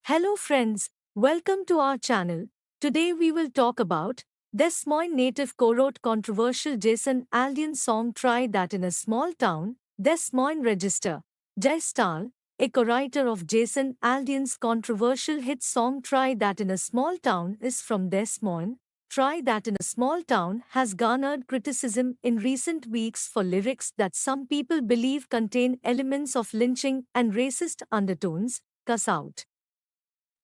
Hello friends, welcome to our channel. Today we will talk about Des Moines native co-wrote controversial Jason Aldean song Try That in a Small Town, Des Moines Register. Jay Stahl, a co-writer of Jason Aldean's controversial hit song Try That in a Small Town is from Des Moines. Try That in a Small Town has garnered criticism in recent weeks for lyrics that some people believe contain elements of lynching and racist undertones. Cuss out.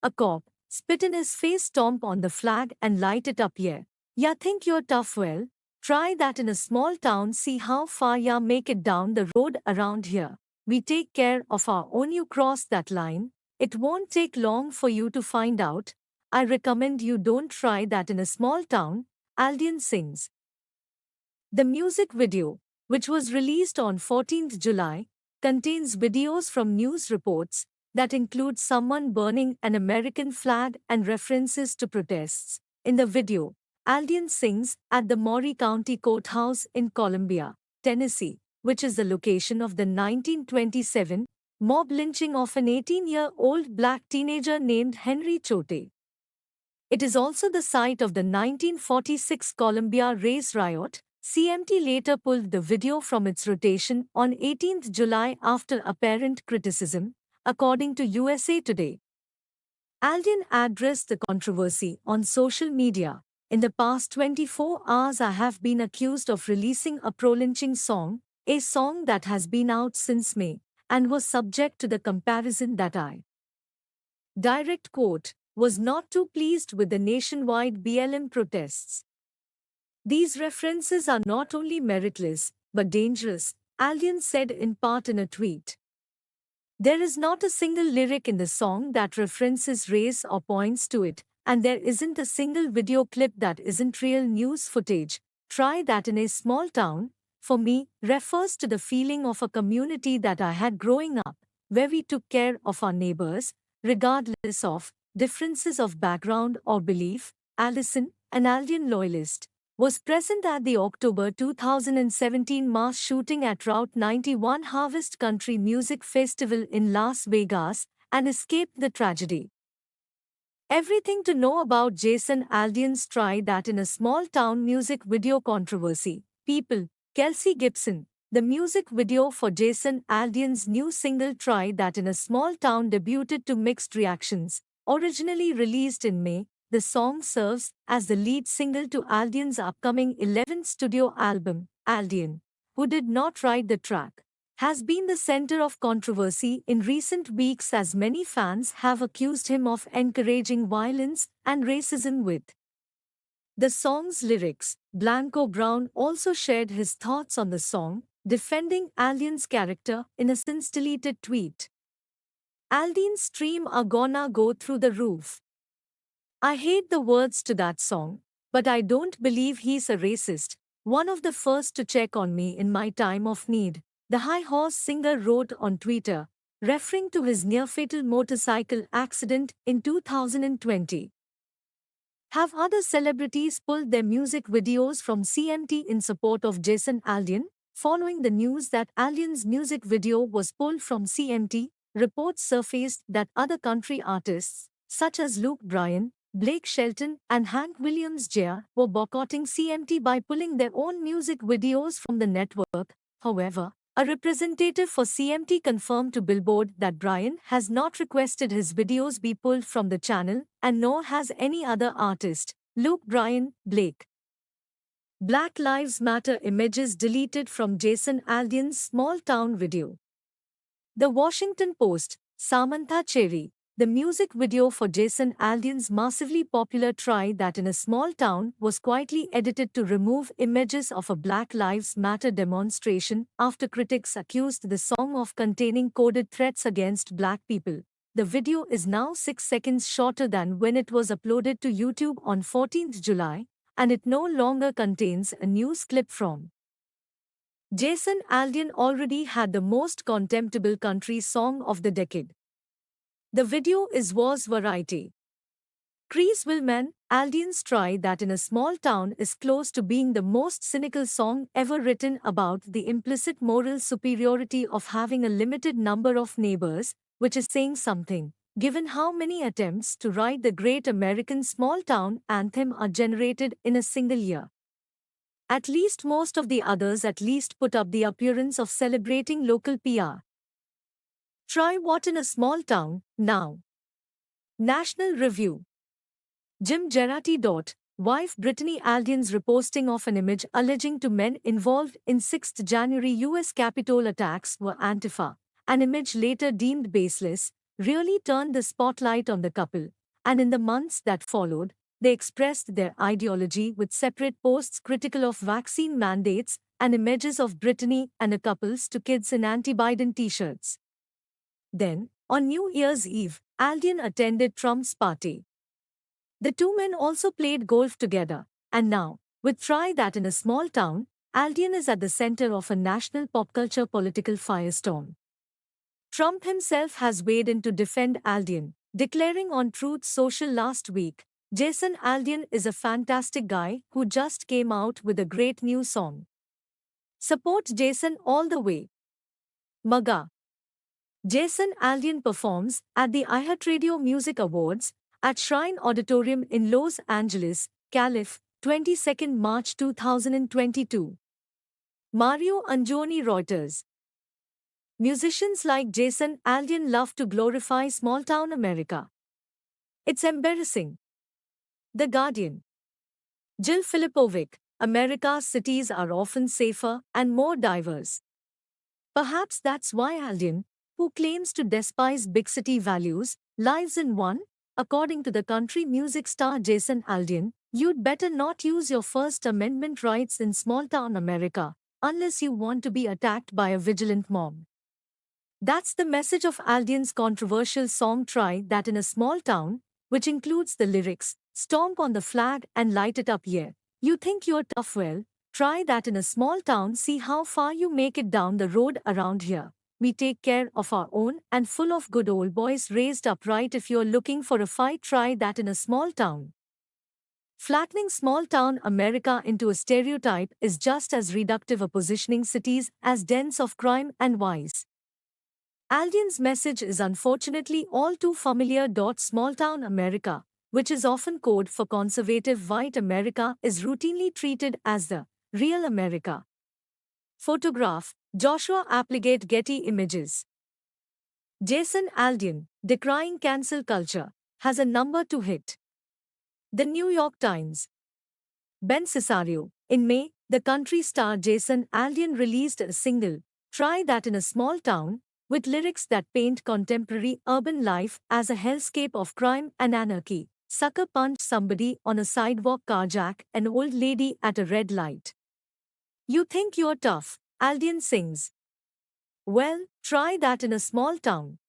A cop, spit in his face, stomp on the flag and light it up, yeah. Ya think you're tough, well? Try that in a small town, see how far ya make it down the road around here. We take care of our own, you cross that line. It won't take long for you to find out. I recommend you don't try that in a small town, Aldean sings. The music video, which was released on 14th July, contains videos from news reports that include someone burning an American flag and references to protests. In the video, Aldean sings at the Maury County Courthouse in Columbia, Tennessee, which is the location of the 1927 mob lynching of an 18-year-old black teenager named Henry Choate. It is also the site of the 1946 Columbia race riot. CMT later pulled the video from its rotation on 18th July after apparent criticism, according to USA Today. Aldean addressed the controversy on social media. In the past 24 hours, I have been accused of releasing a pro-lynching song, a song that has been out since May, and was subject to the comparison that I, direct quote, was not too pleased with the nationwide BLM protests. These references are not only meritless, but dangerous, Aldean said in part in a tweet. There is not a single lyric in the song that references race or points to it, and there isn't a single video clip that isn't real news footage. Try that in a small town, for me, refers to the feeling of a community that I had growing up, where we took care of our neighbors, regardless of differences of background or belief. Allison, an Aldean loyalist, was present at the October 2017 mass shooting at Route 91 Harvest Country Music Festival in Las Vegas and escaped the tragedy. Everything to know about Jason Aldean's Try That in a Small Town music video controversy. People, Kelsey Gibson. The music video for Jason Aldean's new single Try That in a Small Town debuted to mixed reactions. Originally released in May, the song serves as the lead single to Aldean's upcoming 11th studio album. Aldean, who did not write the track, has been the center of controversy in recent weeks as many fans have accused him of encouraging violence and racism with the song's lyrics. Blanco Brown also shared his thoughts on the song, defending Aldean's character in a since-deleted tweet. Aldean's streams are gonna go through the roof. I hate the words to that song, but I don't believe he's a racist. One of the first to check on me in my time of need, the High Horse singer wrote on Twitter, referring to his near-fatal motorcycle accident in 2020. Have other celebrities pulled their music videos from CMT in support of Jason Aldean? Following the news that Aldean's music video was pulled from CMT, reports surfaced that other country artists, such as Luke Bryan, Blake Shelton, and Hank Williams Jr., were boycotting CMT by pulling their own music videos from the network. However, a representative for CMT confirmed to Billboard that Bryan has not requested his videos be pulled from the channel, and nor has any other artist. Luke Bryan, Blake. Black Lives Matter images deleted from Jason Aldean's small town video. The Washington Post, Samantha Cherry. The music video for Jason Aldean's massively popular Try That in a Small Town was quietly edited to remove images of a Black Lives Matter demonstration after critics accused the song of containing coded threats against black people. The video is now 6 seconds shorter than when it was uploaded to YouTube on 14th July, and it no longer contains a news clip from Jason Aldean already had the most contemptible country song of the decade. The video was Variety. Chris Willman, Aldean's Try That in a Small Town is close to being the most cynical song ever written about the implicit moral superiority of having a limited number of neighbors, which is saying something. given how many attempts to write the great American small town anthem are generated in a single year. At least most of the others at least put up the appearance of celebrating local PR. Try what in a small town, now. National Review. Jim Gerati. Wife Brittany Aldean's reposting of an image alleging two men involved in 6th January U.S. Capitol attacks were Antifa, an image later deemed baseless, really turned the spotlight on the couple, and in the months that followed, they expressed their ideology with separate posts critical of vaccine mandates and images of Brittany and a couple's two kids in anti-Biden t-shirts. Then, on New Year's Eve, Aldean attended Trump's party. The two men also played golf together, and now, with Try That in a Small Town, Aldean is at the center of a national pop culture political firestorm. Trump himself has weighed in to defend Aldean, declaring on Truth Social last week, Jason Aldean is a fantastic guy who just came out with a great new song. Support Jason all the way. MAGA. Jason Aldean performs at the iHeartRadio Music Awards at Shrine Auditorium in Los Angeles, Calif. 22 March 2022. Mario Angioni. Reuters. Musicians like Jason Aldean love to glorify small-town America. It's embarrassing. The Guardian. Jill Filipovic. America's cities are often safer and more diverse. Perhaps that's why Aldean, who claims to despise big city values, lives in one. According to the country music star Jason Aldean, you'd better not use your First Amendment rights in small-town America, unless you want to be attacked by a vigilant mob. That's the message of Aldean's controversial song Try That in a Small Town, which includes the lyrics, "Stomp on the flag and light it up, yeah. You think you're tough, well, try that in a small town, see how far you make it down the road around here. We take care of our own and full of good old boys raised upright. If you're looking for a fight, try that in a small town." Flattening small-town America into a stereotype is just as reductive a positioning cities as dens of crime and vice. Aldean's message is unfortunately all too familiar. Small-town America, which is often code for conservative white America, is routinely treated as the real America. Photograph, Joshua Applegate. Getty Images. Jason Aldean, decrying cancel culture, has a number to hit. The New York Times. Ben Cesario. In May, the country star Jason Aldean released a single, Try That in a Small Town, with lyrics that paint contemporary urban life as a hellscape of crime and anarchy. Sucker punch somebody on a sidewalk, carjack an old lady at a red light. You think you're tough, Aldean sings. Well, try that in a small town.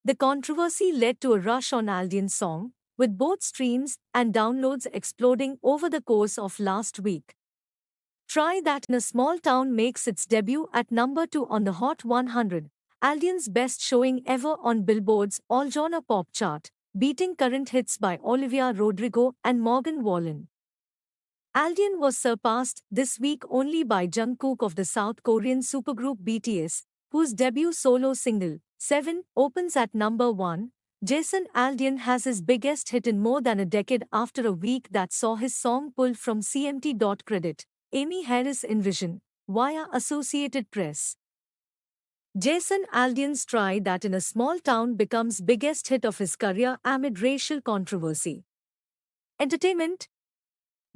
The controversy led to a rush on Aldean's song, with both streams and downloads exploding over the course of last week. Try That in a Small Town makes its debut at number 2 on the Hot 100, Aldean's best showing ever on Billboard's all-genre pop chart, beating current hits by Olivia Rodrigo and Morgan Wallen. Aldean was surpassed this week only by Jungkook of the South Korean supergroup BTS, whose debut solo single, 7, opens at number 1. Jason Aldean has his biggest hit in more than a decade after a week that saw his song pulled from CMT. Credit Amy Harris Envision, via Associated Press. Jason Aldean's Try That in a Small Town becomes biggest hit of his career amid racial controversy. Entertainment.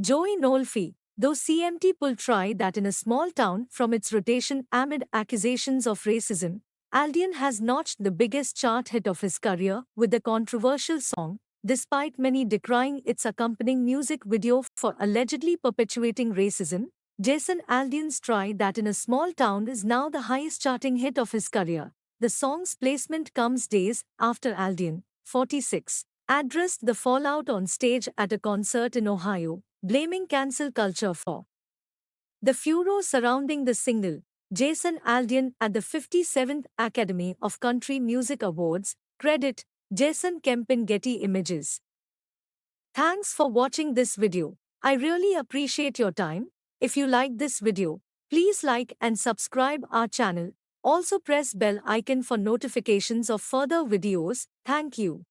Joey Nolfi. Though CMT pulled Try That in a Small Town from its rotation amid accusations of racism, Aldean has notched the biggest chart hit of his career with the controversial song, despite many decrying its accompanying music video for allegedly perpetuating racism. Jason Aldean's Try That in a Small Town is now the highest charting hit of his career. The song's placement comes days after Aldean, 46, addressed the fallout on stage at a concert in Ohio, blaming cancel culture for the furor surrounding the single. Jason Aldean at the 57th Academy of Country Music Awards. Credit Jason Kempin. Getty Images. Thanks for watching this video. I really appreciate your time. If you like this video, please like and subscribe our channel. Also press bell icon for notifications of further videos. Thank you.